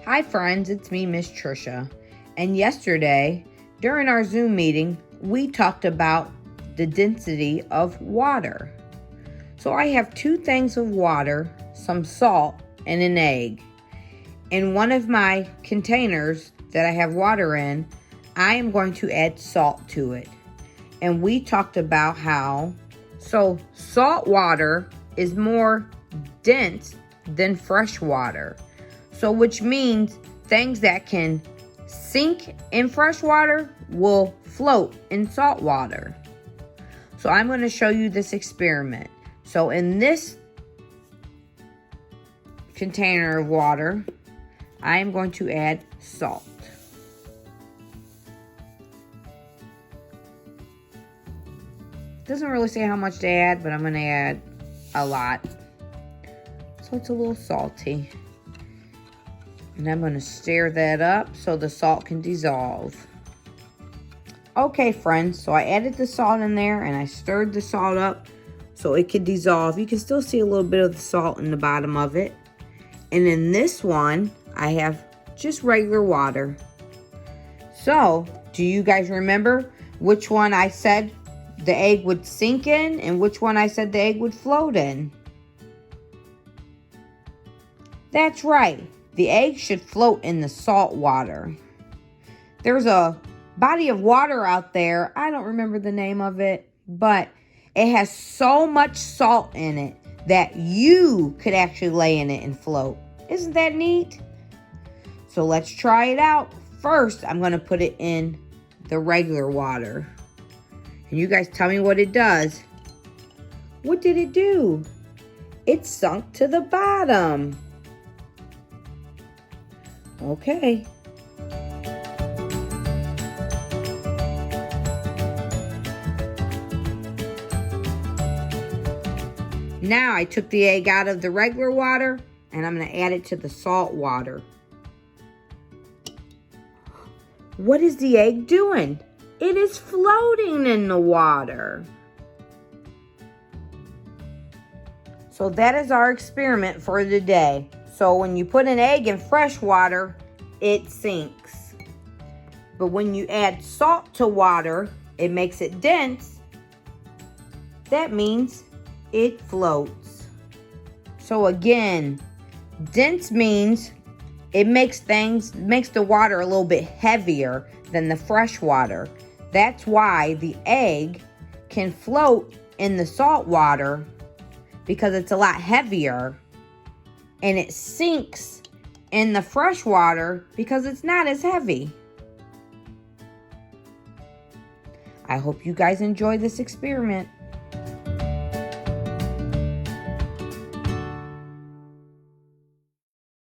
Hi friends, it's me, Miss Trisha. And yesterday, during our Zoom meeting, we talked about the density of water. So I have 2 things of water, some salt, and an egg. In one of my containers that I have water in, I am going to add salt to it. And we talked about how, salt water is more dense than fresh water. So which means things that can sink in fresh water will float in salt water. So I'm going to show you this experiment. So in this container of water, I am going to add salt. Doesn't really say how much to add, but I'm going to add a lot. So it's a little salty. And I'm going to stir that up so the salt can dissolve. Okay, friends, so I added the salt in there and I stirred the salt up so it could dissolve. You can still see a little bit of the salt in the bottom of it. And in this one, I have just regular water. So, do you guys remember which one I said the egg would sink in and which one I said the egg would float in? That's right. The egg should float in the salt water. There's a body of water out there. I don't remember the name of it, but it has so much salt in it that you could actually lay in it and float. Isn't that neat? So let's try it out. First, I'm going to put it in the regular water. And you guys tell me what it does. What did it do? It sunk to the bottom. Okay. Now I took the egg out of the regular water and I'm going to add it to the salt water. What is the egg doing? It is floating in the water. So that is our experiment for today. So when you put an egg in fresh water, it sinks. But when you add salt to water, it makes it dense. That means it floats. So again, dense means it makes the water a little bit heavier than the fresh water. That's why the egg can float in the salt water because it's a lot heavier. And it sinks in the fresh water because it's not as heavy. I hope you guys enjoy this experiment.